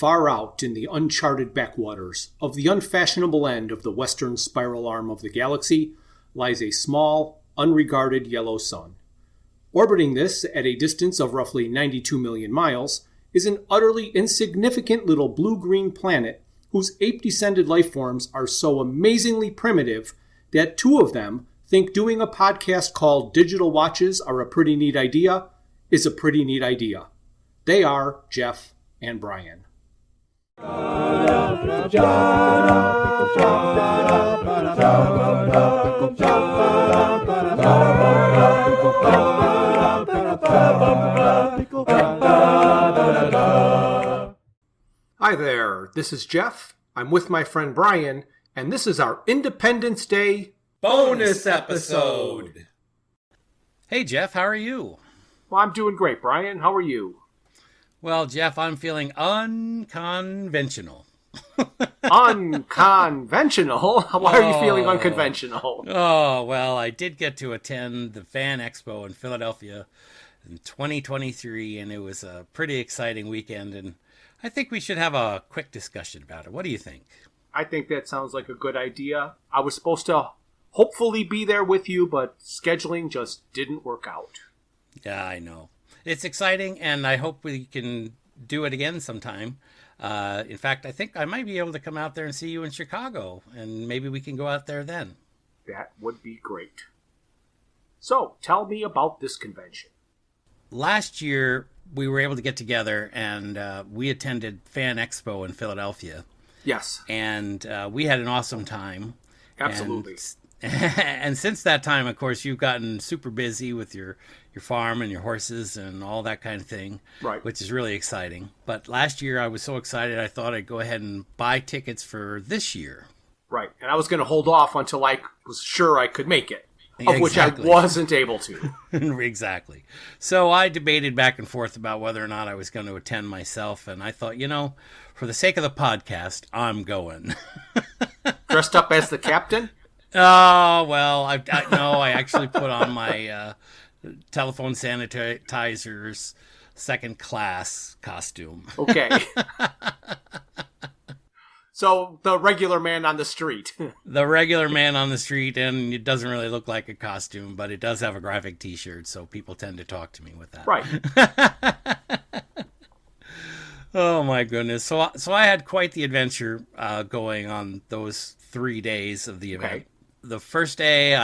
Far out in the uncharted backwaters of the unfashionable end of the western spiral arm of the galaxy lies a small, unregarded yellow sun. Orbiting this at a distance of roughly 92 million miles is an utterly insignificant little blue-green planet whose ape-descended life forms are so amazingly primitive that two of them think doing a podcast called Digital Watches Are a Pretty Neat Idea is a pretty neat idea. They are Jeff and Bryan. Hi there, this is Jeff. I'm with my friend Bryan, and this is our Independence Day bonus episode. Hey Jeff, how are you? Well, I'm doing great, Bryan. How are you? Well, Jeff, I'm feeling unconventional. Unconventional? Why are you feeling unconventional? Oh, well, I did get to attend the FanEXPO in Philadelphia in 2023, and it was a pretty exciting weekend, and I think we should have a quick discussion about it. What do you think? I think that sounds like a good idea. I was supposed to hopefully be there with you, but scheduling just didn't work out. Yeah, I know. It's exciting, and I hope we can do it again sometime. In fact, I think I might be able to come out there and see you in Chicago, and maybe we can go out there then. That would be great. So, tell me about this convention. Last year, we were able to get together, and we attended FanEXPO in Philadelphia. Yes. And we had an awesome time. Absolutely. And since that time, of course, you've gotten super busy with your farm and your horses and all that kind of thing, right? Which is really exciting. But last year I was so excited, I thought I'd go ahead and buy tickets for this year. Right. And I was going to hold off until I was sure I could make it, of Exactly. which I wasn't able to. Exactly. So I debated back and forth about whether or not I was going to attend myself. And I thought, for the sake of the podcast, I'm going. Dressed up as the captain? Oh, well, I actually put on my telephone sanitizer's second class costume. Okay. So the regular man on the street. The regular man on the street, and it doesn't really look like a costume, but it does have a graphic t-shirt, so people tend to talk to me with that. Right. Oh, my goodness. So I had quite the adventure going on those 3 days of the event. Okay. The first day,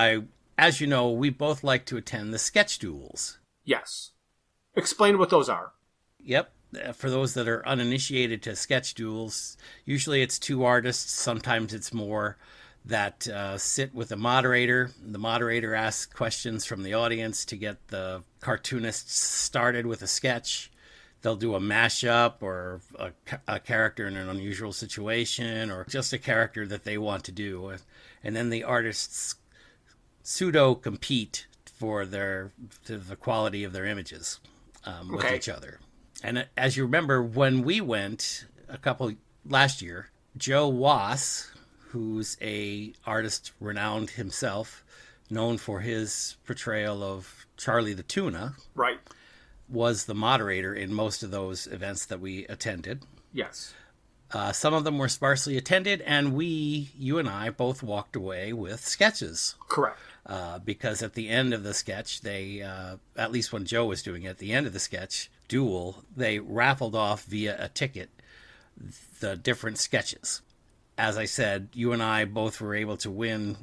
as you know, we both like to attend the sketch duels. Yes. Explain what those are. Yep. For those that are uninitiated to sketch duels, usually it's two artists. Sometimes it's more that sit with the moderator. The moderator asks questions from the audience to get the cartoonists started with a sketch. They'll do a mashup or a character in an unusual situation or just a character that they want to do. And then the artists pseudo-compete for the quality of their images with each other. And as you remember, when we went last year, Joe Wass, who's a artist renowned himself, known for his portrayal of Charlie the Tuna, right, was the moderator in most of those events that we attended. Yes. Some of them were sparsely attended, and you and I, both walked away with sketches. Correct. Because at the end of the sketch, they, at least when Joe was doing it, at the end of the sketch duel, they raffled off via a ticket the different sketches. As I said, you and I both were able to win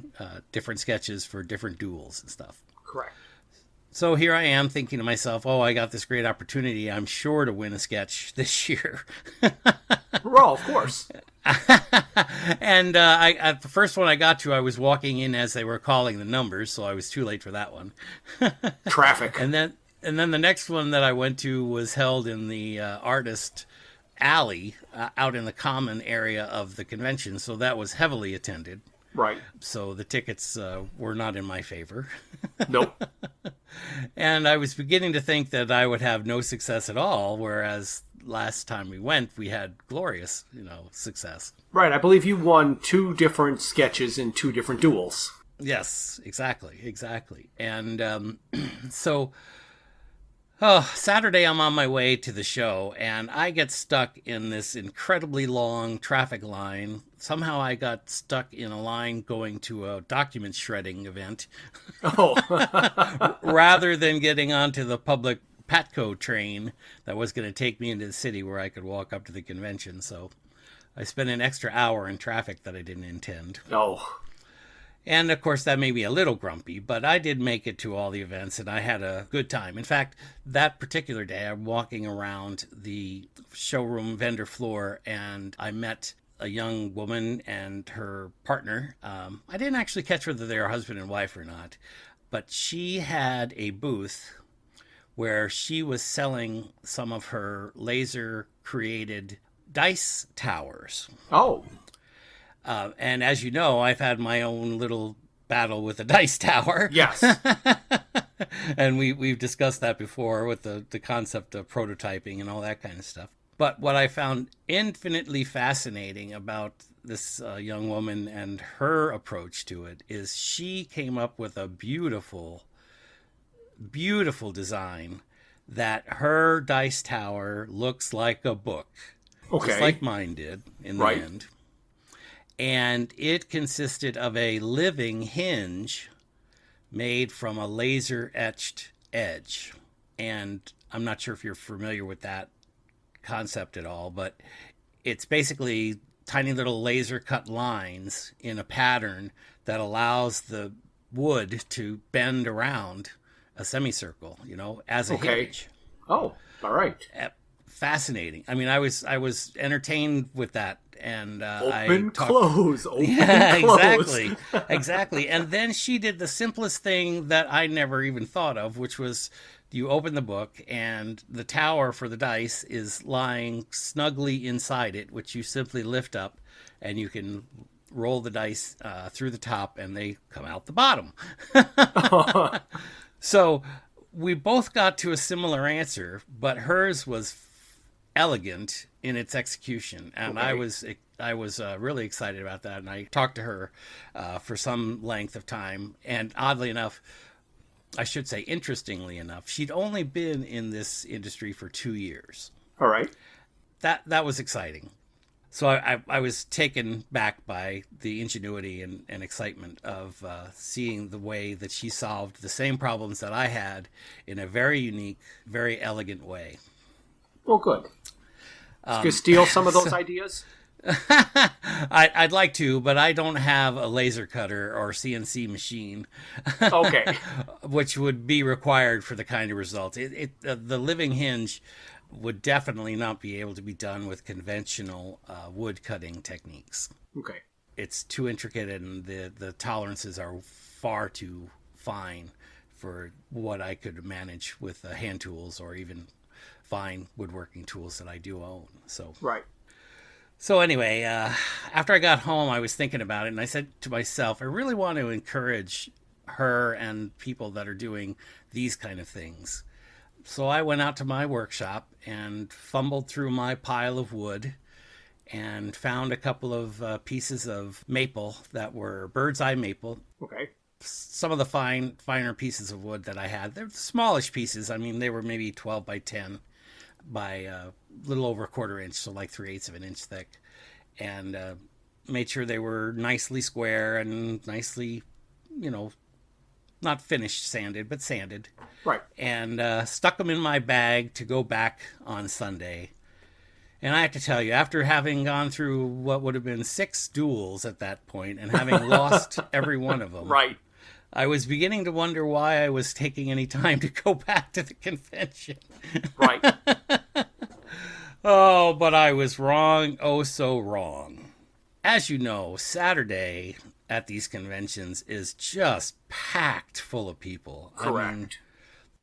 different sketches for different duels and stuff. Correct. So here I am thinking to myself, I got this great opportunity. I'm sure to win a sketch this year. Well, of course. And at the first one I got to, I was walking in as they were calling the numbers, so I was too late for that one. Traffic. And then the next one that I went to was held in the artist alley out in the common area of the convention, so that was heavily attended. Right. So the tickets were not in my favor. Nope. And I was beginning to think that I would have no success at all, whereas last time we went, we had glorious, success. Right. I believe you won 2 different sketches in 2 different duels. Yes, exactly. And so Oh, Saturday I'm on my way to the show and I get stuck in this incredibly long traffic line. Somehow I got stuck in a line going to a document shredding event Oh, rather than getting onto the public Patco train that was going to take me into the city where I could walk up to the convention. So I spent an extra hour in traffic that I didn't intend. oh, And of course, that made me a little grumpy, but I did make it to all the events and I had a good time. In fact, that particular day, I'm walking around the showroom vendor floor and I met a young woman and her partner. I didn't actually catch whether they were husband and wife or not, but she had a booth where she was selling some of her laser created dice towers. oh, And as you know, I've had my own little battle with a dice tower. yes. And we've discussed that before with the concept of prototyping and all that kind of stuff. But what I found infinitely fascinating about this young woman and her approach to it is she came up with a beautiful, beautiful design that her dice tower looks like a book. Okay. Just like mine did in the end. And it consisted of a living hinge made from a laser etched edge. And I'm not sure if you're familiar with that concept at all, but it's basically tiny little laser cut lines in a pattern that allows the wood to bend around a semicircle, as a hinge. Oh, all right. Fascinating. I mean, I was entertained with that. And open, close. Exactly. And then she did the simplest thing that I never even thought of, which was you open the book and the tower for the dice is lying snugly inside it, which you simply lift up and you can roll the dice through the top and they come out the bottom. So we both got to a similar answer, but hers was elegant in its execution, and I was really excited about that. And I talked to her for some length of time, and oddly enough, I should say interestingly enough, she'd only been in this industry for 2 years. All right. That was exciting. So I was taken back by the ingenuity and excitement of seeing the way that she solved the same problems that I had in a very unique, very elegant way. Well, good. You steal some of those ideas? I'd like to, but I don't have a laser cutter or CNC machine. Okay. Which would be required for the kind of results. The living hinge would definitely not be able to be done with conventional wood cutting techniques. Okay. It's too intricate and the tolerances are far too fine for what I could manage with hand tools or even fine woodworking tools that I do own. So anyway, after I got home, I was thinking about it, and I said to myself, I really want to encourage her and people that are doing these kind of things. So I went out to my workshop and fumbled through my pile of wood and found a couple of pieces of maple that were bird's eye maple. Okay. Some of the finer pieces of wood that I had, they're smallish pieces. I mean, they were maybe 12 by 10 by a little over a quarter inch, so like 3/8 of an inch thick, and made sure they were nicely square and nicely, not finished sanded, but sanded. Right. And stuck them in my bag to go back on Sunday. And I have to tell you, after having gone through what would have been 6 duels at that point and having lost every one of them, right, I was beginning to wonder why I was taking any time to go back to the convention. Right. Oh, but I was wrong. Oh, so wrong. As you know, Saturday at these conventions is just packed full of people. Correct. I mean,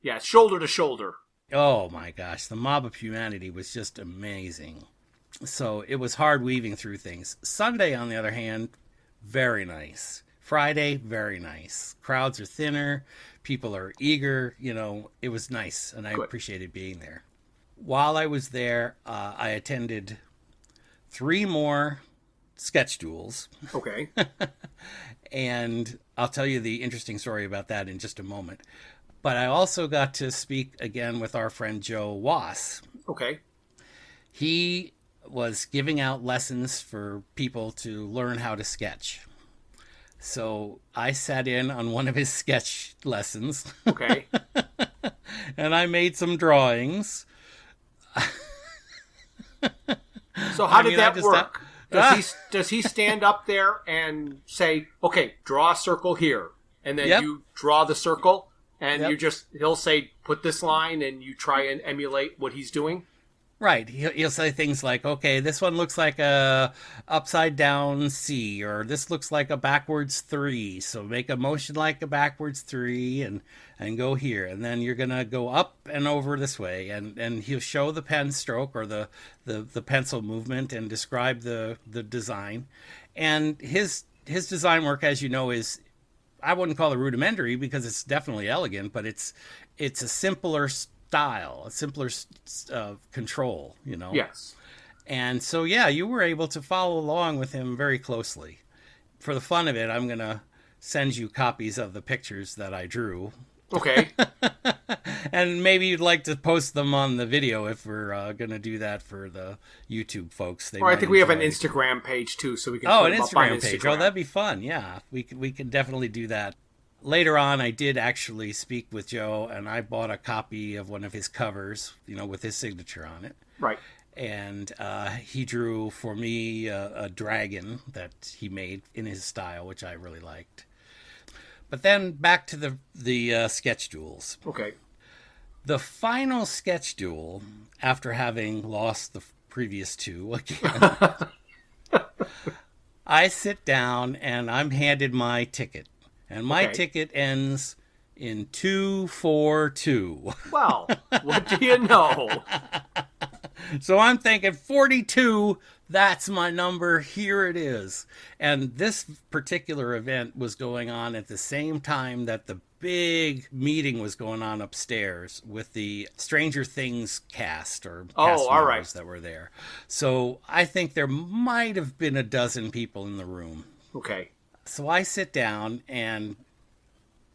yeah, shoulder to shoulder. Oh my gosh, the mob of humanity was just amazing. So it was hard weaving through things. Sunday, on the other hand, very nice. Friday, very nice. Crowds are thinner. People are eager. It was nice, and I appreciated being there. While I was there, I attended 3 more sketch duels. Okay. And I'll tell you the interesting story about that in just a moment. But I also got to speak again with our friend Joe Wass. Okay. He was giving out lessons for people to learn how to sketch. So I sat in on one of his sketch lessons. Okay. And I made some drawings. So how did that work? Does he stand up there and say, okay, draw a circle here? And then you draw the circle and he'll say, put this line, and you try and emulate what he's doing? Right. He'll say things like, okay, this one looks like a upside down C, or this looks like a backwards 3. So make a motion like a backwards 3 and go here. And then you're going to go up and over this way. And he'll show the pen stroke or the pencil movement and describe the design. And his design work, as you know, is, I wouldn't call it rudimentary because it's definitely elegant, but it's a simpler style, a simpler control, you know? Yes. And so, yeah, you were able to follow along with him very closely. For the fun of it, I'm going to send you copies of the pictures that I drew. Okay. And maybe you'd like to post them on the video if we're going to do that for the YouTube folks. I think we have an Instagram page, too, so we can put an them up on Instagram page. Instagram. Oh, that'd be fun, yeah. We can definitely do that. Later on, I did actually speak with Joe, and I bought a copy of one of his covers, you know, with his signature on it. Right. And he drew for me a dragon that he made in his style, which I really liked. But then back to the sketch duels. Okay. The final sketch duel, after having lost the previous two again, I sit down and I'm handed my ticket. And my ticket ends in 242. Well, what do you know? So I'm thinking 42, that's my number, here it is. And this particular event was going on at the same time that the big meeting was going on upstairs with the Stranger Things cast or cast members that were there. So I think there might have been a dozen people in the room. Okay. So I sit down, and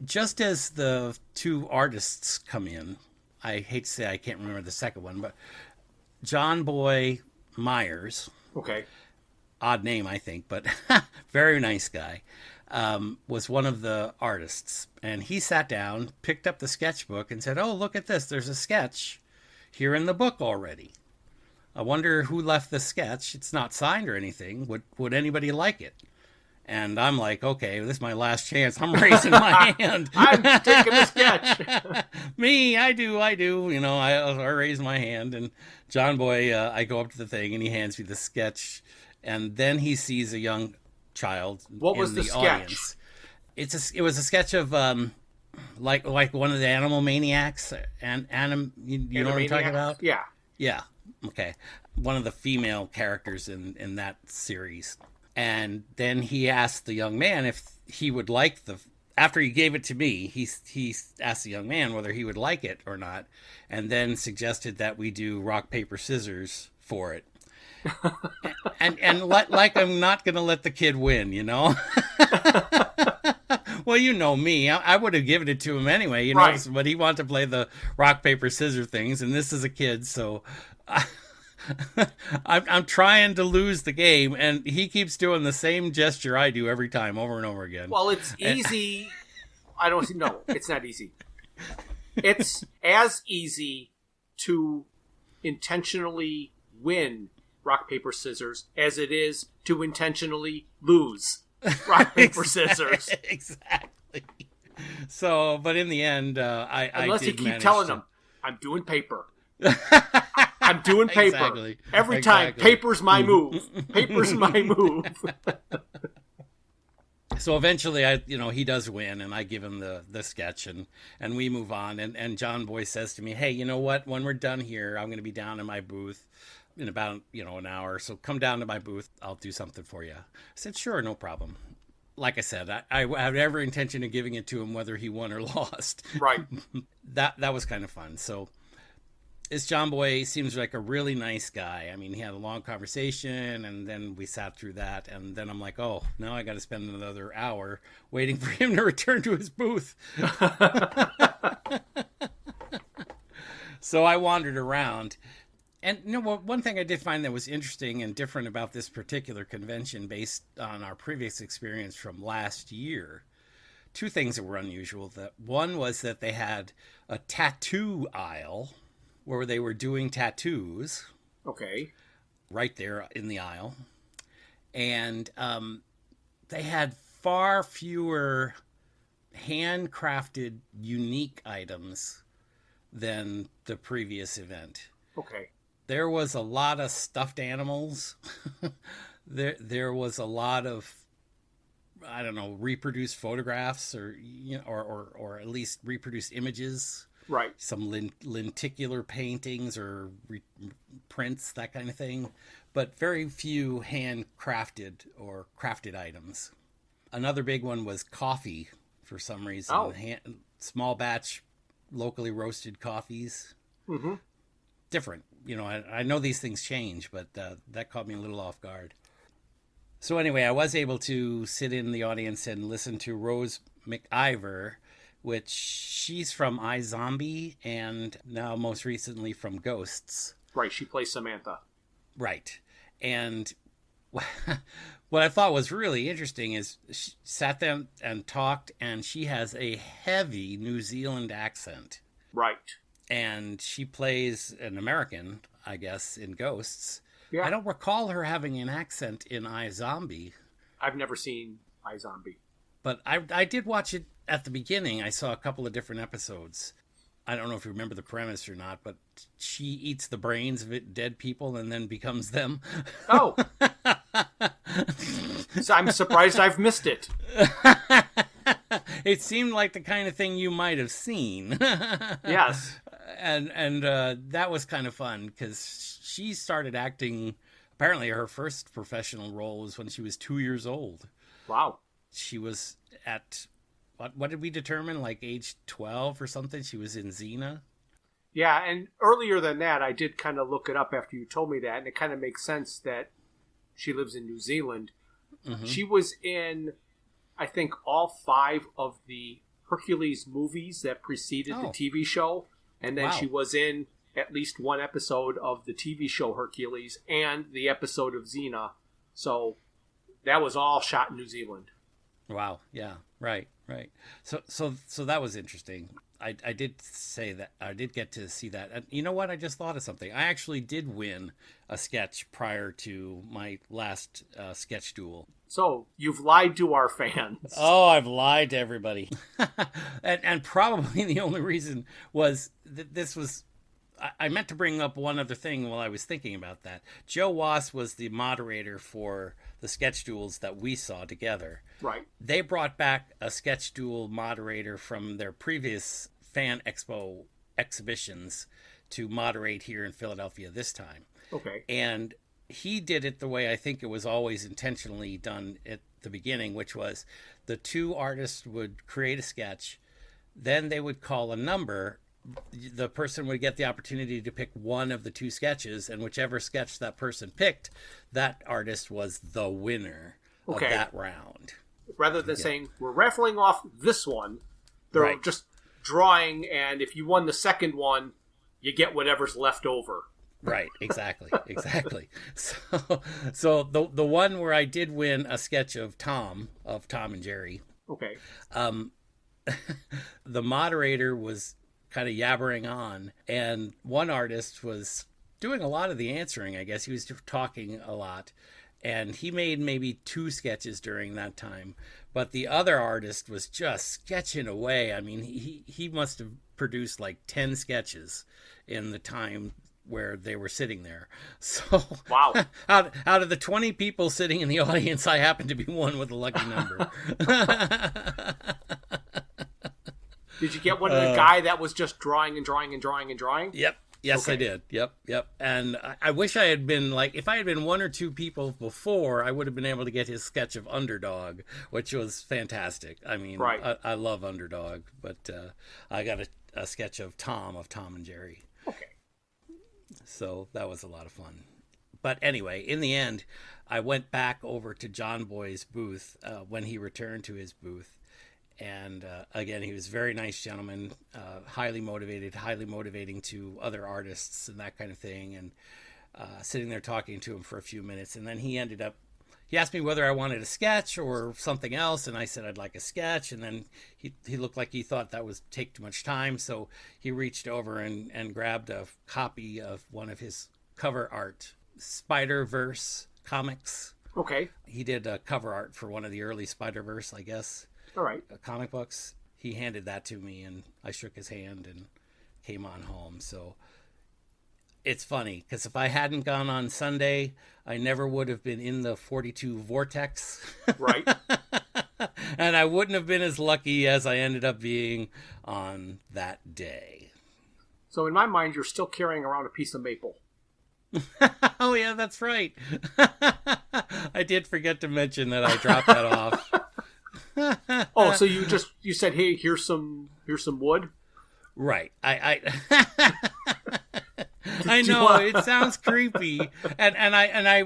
just as the two artists come in, I hate to say I can't remember the second one, but John Boy Myers, odd name I think, but very nice guy, was one of the artists. And he sat down, picked up the sketchbook, and said, oh, look at this, there's a sketch here in the book already. I wonder who left the sketch. It's not signed or anything. Would anybody like it? And I'm like, okay, this is my last chance. I'm raising my hand. I'm taking a sketch. Me, I do. You know, I raise my hand. And John Boy, I go up to the thing, and he hands me the sketch. And then he sees a young child what was the sketch? Audience. It was a sketch of like one of the Animal Maniacs. And you know what I'm talking about? Yeah. Yeah. Okay. One of the female characters in that series. And then he asked the young man if he would like after he gave it to me, he asked the young man whether he would like it or not, and then suggested that we do rock, paper, scissors for it. and like I'm not going to let the kid win, you know? Well, you know me. I would have given it to him anyway, you know, but he wanted to play the rock, paper, scissors things, and this is a kid, so... I'm trying to lose the game, and he keeps doing the same gesture I do every time, over and over again. Well, it's easy. No, it's not easy. It's as easy to intentionally win rock, paper, scissors as it is to intentionally lose rock, paper, scissors. Exactly. So, but in the end, unless I did you keep telling them, I'm doing paper. I'm doing paper. Exactly. Every time. Paper's my move. Paper's my move. So eventually, he does win, and I give him the sketch, and we move on. And John Boy says to me, hey, you know what? When we're done here, I'm going to be down in my booth in about, an hour. So come down to my booth. I'll do something for you. I said, sure, no problem. Like I said, I had every intention of giving it to him, whether he won or lost. Right. That was kind of fun. So this John Boy seems like a really nice guy. I mean, he had a long conversation, and then we sat through that, and then I'm like, oh, now I got to spend another hour waiting for him to return to his booth. So I wandered around. And one thing I did find that was interesting and different about this particular convention based on our previous experience from last year, two things that were unusual. That one was that they had a tattoo aisle where they were doing tattoos. Okay. Right there in the aisle. And they had far fewer handcrafted, unique items than the previous event. Okay. There was a lot of stuffed animals. there was a lot of, I don't know, reproduced photographs or at least reproduced images. Right. Some lenticular paintings or prints, that kind of thing. But very few handcrafted or crafted items. Another big one was coffee for some reason. Oh. Small batch, locally roasted coffees. Mm-hmm. Different. I know these things change, but that caught me a little off guard. So anyway, I was able to sit in the audience and listen to Rose McIver, which she's from iZombie and now most recently from Ghosts. Right, she plays Samantha. Right. And what I thought was really interesting is she sat there and talked, and she has a heavy New Zealand accent. Right. And she plays an American, I guess, in Ghosts. Yeah. I don't recall her having an accent in iZombie. I've never seen iZombie. But I did watch it at the beginning. I saw a couple of different episodes. I don't know if you remember the premise or not, but she eats the brains of dead people and then becomes them. Oh. So I'm surprised I've missed it. It seemed like the kind of thing you might have seen. Yes. And that was kind of fun because she started acting. Apparently, her first professional role was when she was 2 years old. Wow. She was at what did we determine? Like age 12 or something. She was in Xena. Yeah, and earlier than that, I did kind of look it up after you told me that, and it kind of makes sense that she lives in New Zealand. Mm-hmm. She was in, I think, all 5 of the Hercules movies that preceded the TV show. And then she was in at least one episode of the TV show Hercules and the episode of Xena. So that was all shot in New Zealand. Wow. Yeah. Right. So that was interesting. I did say that. I did get to see that. And you know what? I just thought of something. I actually did win a sketch prior to my last sketch duel. So you've lied to our fans. Oh, I've lied to everybody. and probably the only reason was that this was... I meant to bring up one other thing while I was thinking about that. Joe Wass was the moderator for the sketch duels that we saw together. Right. They brought back a sketch duel moderator from their previous FanEXPO exhibitions to moderate here in Philadelphia this time. Okay. And he did it the way I think it was always intentionally done at the beginning, which was the 2 artists would create a sketch, then they would call a number. The person would get the opportunity to pick one of the 2 sketches, and whichever sketch that person picked, that artist was the winner of that round. Rather than saying, we're raffling off this one, they're just drawing, and if you won the second one, you get whatever's left over. Right, exactly. So the one where I did win a sketch of Tom and Jerry. Okay. The moderator was kind of yabbering on, and one artist was doing a lot of the answering. I guess he was just talking a lot, and he made maybe 2 sketches during that time, but the other artist was just sketching away. I mean, he must have produced like 10 sketches in the time where they were sitting there. So wow. out of the 20 people sitting in the audience, I happened to be one with a lucky number. Did you get one of the guy that was just drawing and drawing and drawing and drawing? Yep. Yes, okay. I did. Yep. And I wish I had been if I had been 1 or 2 people before, I would have been able to get his sketch of Underdog, which was fantastic. I mean, I love Underdog, but I got a sketch of Tom and Jerry. Okay. So that was a lot of fun. But anyway, in the end, I went back over to John Boy's booth when he returned to his booth. And again, he was a very nice gentleman, highly motivated, highly motivating to other artists and that kind of thing. And sitting there talking to him for a few minutes. And then he asked me whether I wanted a sketch or something else. And I said, I'd like a sketch. And then he looked like he thought that would take too much time. So he reached over and grabbed a copy of one of his cover art, Spider-Verse comics. Okay. He did a cover art for one of the early Spider-Verse, I guess. All right. Comic books. He handed that to me, and I shook his hand and came on home. So it's funny, because if I hadn't gone on Sunday, I never would have been in the 42 vortex. Right. And I wouldn't have been as lucky as I ended up being on that day. So in my mind, you're still carrying around a piece of maple. Oh, yeah, that's right. I did forget to mention that I dropped that off. Oh, so you said, hey, here's some wood? Right. I know it sounds creepy, and I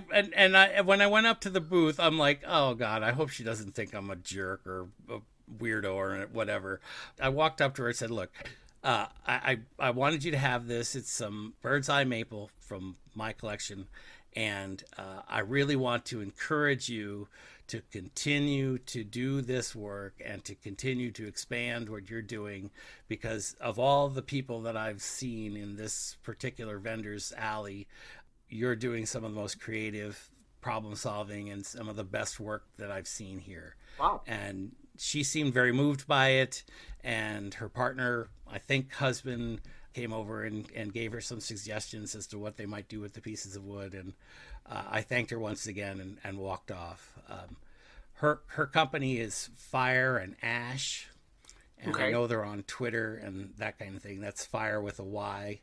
when I went up to the booth, I'm like, oh God, I hope she doesn't think I'm a jerk or a weirdo or whatever. I walked up to her and said, look, I wanted you to have this. It's some bird's eye maple from my collection, and I really want to encourage you to continue to do this work and to continue to expand what you're doing, because of all the people that I've seen in this particular vendor's alley, you're doing some of the most creative problem solving and some of the best work that I've seen here. Wow. And she seemed very moved by it, and her partner, I think husband, came over and gave her some suggestions as to what they might do with the pieces of wood. And I thanked her once again and walked off. Her company is Fire and Ash, and okay. I know they're on Twitter and that kind of thing. That's Fire with a Y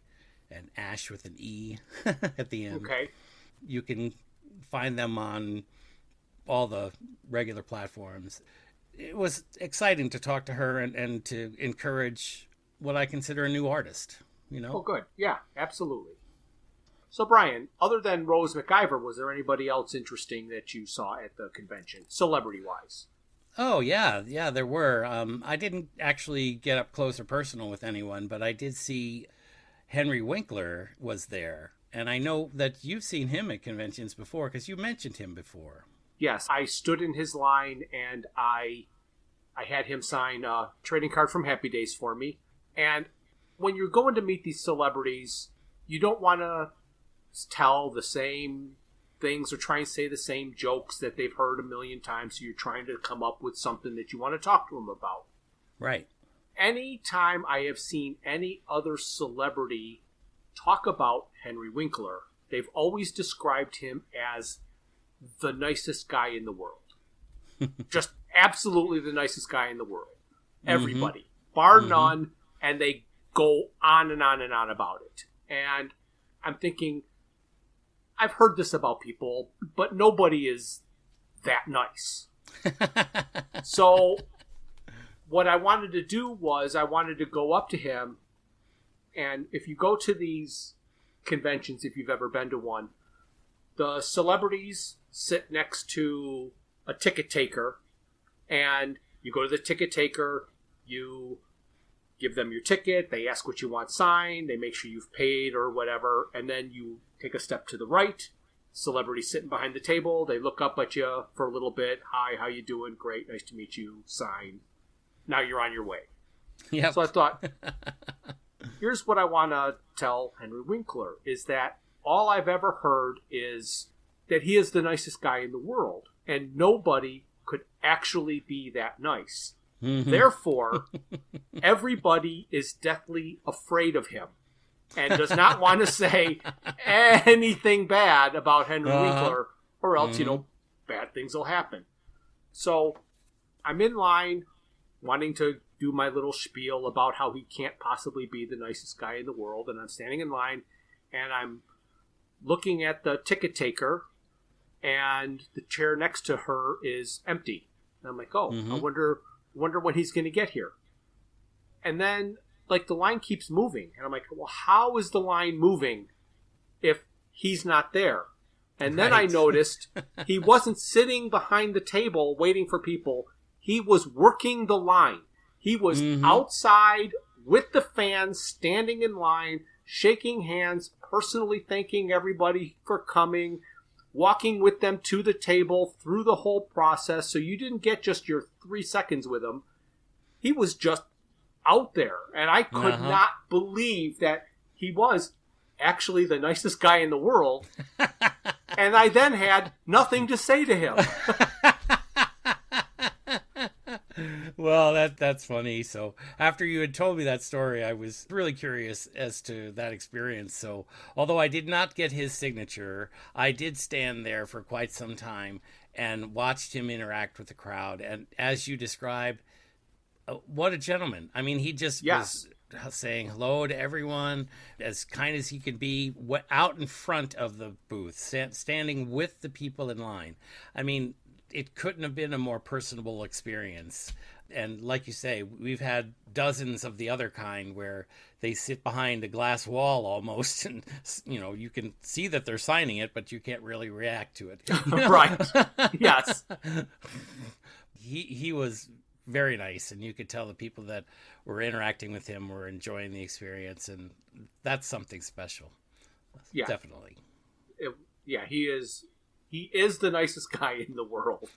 and Ash with an E at the end. Okay. You can find them on all the regular platforms. It was exciting to talk to her and to encourage what I consider a new artist, you know? Oh, good. Yeah, absolutely. So, Bryan, other than Rose McIver, was there anybody else interesting that you saw at the convention, celebrity-wise? Oh, yeah, there were. I didn't actually get up close or personal with anyone, but I did see Henry Winkler was there. And I know that you've seen him at conventions before, because you mentioned him before. Yes, I stood in his line, and I had him sign a trading card from Happy Days for me. And when you're going to meet these celebrities, you don't want to tell the same things or try and say the same jokes that they've heard a million times. So you're trying to come up with something that you want to talk to them about. Right. Anytime I have seen any other celebrity talk about Henry Winkler, they've always described him as the nicest guy in the world. Just absolutely the nicest guy in the world. Everybody. Bar none. And they go on and on and on about it. And I'm thinking, I've heard this about people, but nobody is that nice. So what I wanted to do was I wanted to go up to him, and if you go to these conventions, if you've ever been to one, the celebrities sit next to a ticket taker, and you go to the ticket taker, you give them your ticket, they ask what you want signed, they make sure you've paid or whatever, and then you take a step to the right, celebrity sitting behind the table, they look up at you for a little bit, hi, how you doing, great, nice to meet you, sign, now you're on your way. Yep. So I thought, here's what I want to tell Henry Winkler, is that all I've ever heard is that he is the nicest guy in the world, and nobody could actually be that nice. Therefore, everybody is deathly afraid of him and does not want to say anything bad about Henry Winkler, or else, bad things will happen. So I'm in line wanting to do my little spiel about how he can't possibly be the nicest guy in the world, and I'm standing in line, and I'm looking at the ticket taker, and the chair next to her is empty. And I'm like, oh, I wonder when he's going to get here. And then, the line keeps moving. And I'm like, well, how is the line moving if he's not there? And then I noticed he wasn't sitting behind the table waiting for people. He was working the line. He was outside with the fans, standing in line, shaking hands, personally thanking everybody for coming, walking with them to the table through the whole process. So you didn't get just your 3 seconds with him. He was just out there. And I could not believe that he was actually the nicest guy in the world. And I then had nothing to say to him. Well, that's funny. So after you had told me that story, I was really curious as to that experience. So although I did not get his signature, I did stand there for quite some time and watched him interact with the crowd. And as you described, what a gentleman. I mean, he just was saying hello to everyone, as kind as he could be, out in front of the booth, standing with the people in line. I mean, it couldn't have been a more personable experience. And like you say, we've had dozens of the other kind where they sit behind a glass wall almost, and you can see that they're signing it, but you can't really react to it. Right. Yes. He was very nice, and you could tell the people that were interacting with him were enjoying the experience, and that's something special. Yeah. Definitely. He is the nicest guy in the world.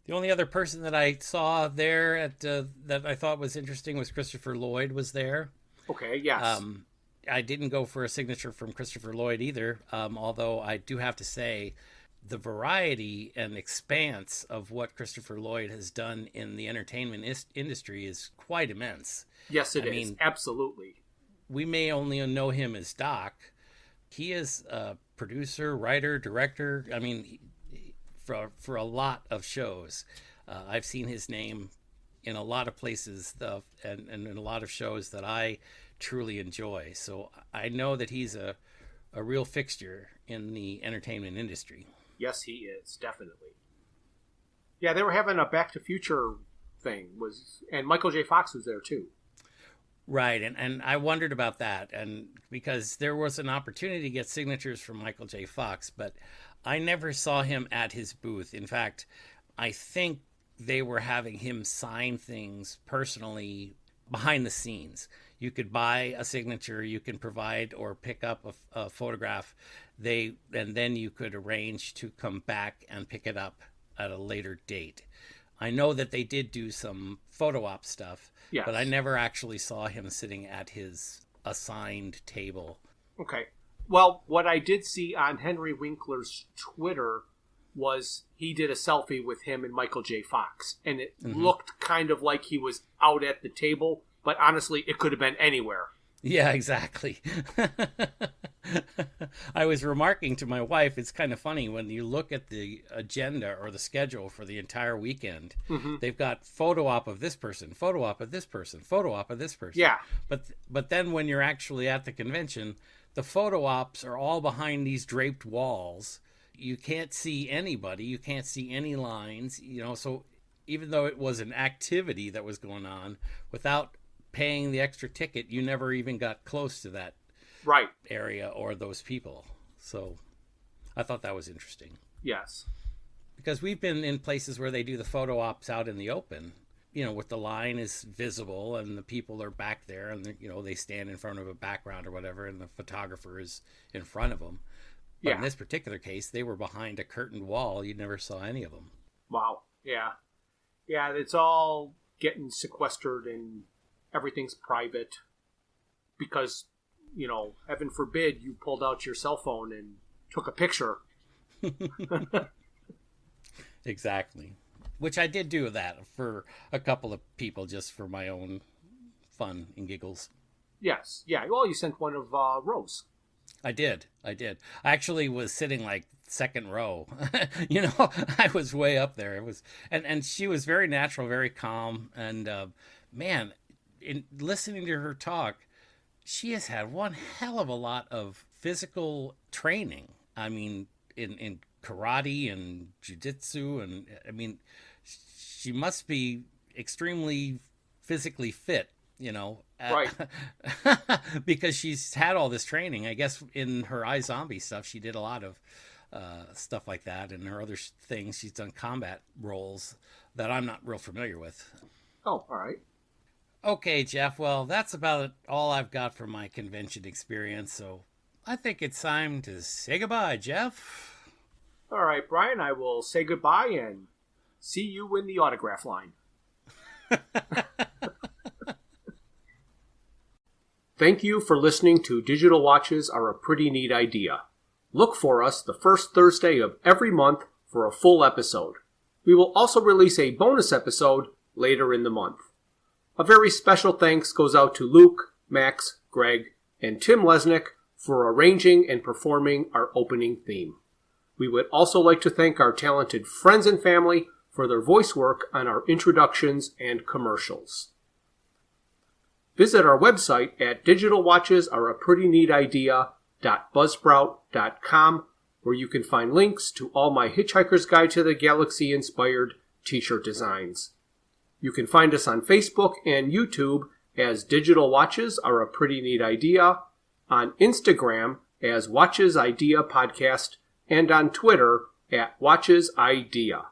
The only other person that I saw there that I thought was interesting was Christopher Lloyd was there. Okay, yes. I didn't go for a signature from Christopher Lloyd either, although I do have to say the variety and expanse of what Christopher Lloyd has done in the entertainment industry is quite immense. Yes, it is. Absolutely. We may only know him as Doc. He is a producer, writer, director. I mean, for a lot of shows. I've seen his name in a lot of places and in a lot of shows that I truly enjoy. So I know that he's a real fixture in the entertainment industry. Yes, he is, definitely. Yeah, they were having a Back to Future thing, and Michael J. Fox was there too. Right, and I wondered about that, and because there was an opportunity to get signatures from Michael J. Fox, but I never saw him at his booth. In fact, I think they were having him sign things personally behind the scenes. You could buy a signature, you can provide or pick up a photograph, and then you could arrange to come back and pick it up at a later date. I know that they did do some photo op stuff, yes, but I never actually saw him sitting at his assigned table. Okay. Well, what I did see on Henry Winkler's Twitter was he did a selfie with him and Michael J. Fox, and it looked kind of like he was out at the table, but honestly, it could have been anywhere. Yeah, exactly. I was remarking to my wife, it's kind of funny when you look at the agenda or the schedule for the entire weekend, they've got photo op of this person, photo op of this person, photo op of this person. Yeah. But then when you're actually at the convention, the photo ops are all behind these draped walls. You can't see anybody. You can't see any lines, so even though it was an activity that was going on, without paying the extra ticket, you never even got close to that area or those people. So I thought that was interesting. Yes. Because we've been in places where they do the photo ops out in the open, with the line is visible and the people are back there and, they stand in front of a background or whatever and the photographer is in front of them. But in this particular case, they were behind a curtained wall. You never saw any of them. Wow. Yeah. Yeah, it's all getting sequestered and everything's private because, heaven forbid you pulled out your cell phone and took a picture. Exactly. Which I did do that for a couple of people just for my own fun and giggles. Yes. Yeah. Well, you sent one of Rose. I did. I actually was sitting like second row. I was way up there. It was, and she was very natural, very calm. And man, in listening to her talk, she has had one hell of a lot of physical training. I mean, in karate and jiu-jitsu, and I mean, she must be extremely physically fit. Right. Because she's had all this training. I guess in her iZombie stuff, she did a lot of stuff like that. And her other things, she's done combat roles that I'm not real familiar with. Oh, all right. Okay, Jeff. Well, that's about all I've got from my convention experience. So I think it's time to say goodbye, Jeff. All right, Brian, I will say goodbye and see you in the autograph line. Thank you for listening to Digital Watches Are a Pretty Neat Idea. Look for us the first Thursday of every month for a full episode. We will also release a bonus episode later in the month. A very special thanks goes out to Luke, Max, Greg, and Tim Lesnick for arranging and performing our opening theme. We would also like to thank our talented friends and family for their voice work on our introductions and commercials. Visit our website at digitalwatchesareaprettyneatidea.buzzsprout.com, where you can find links to all my Hitchhiker's Guide to the Galaxy inspired t-shirt designs. You can find us on Facebook and YouTube as Digital Watches Are a Pretty Neat Idea, on Instagram as Watches Idea Podcast, and on Twitter at Watches Idea.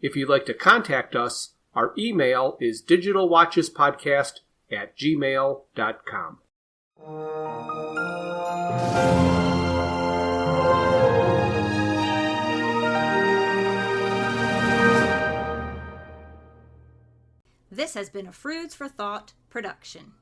If you'd like to contact us, our email is digitalwatchespodcast@gmail.com. This has been a Froods for Thought production.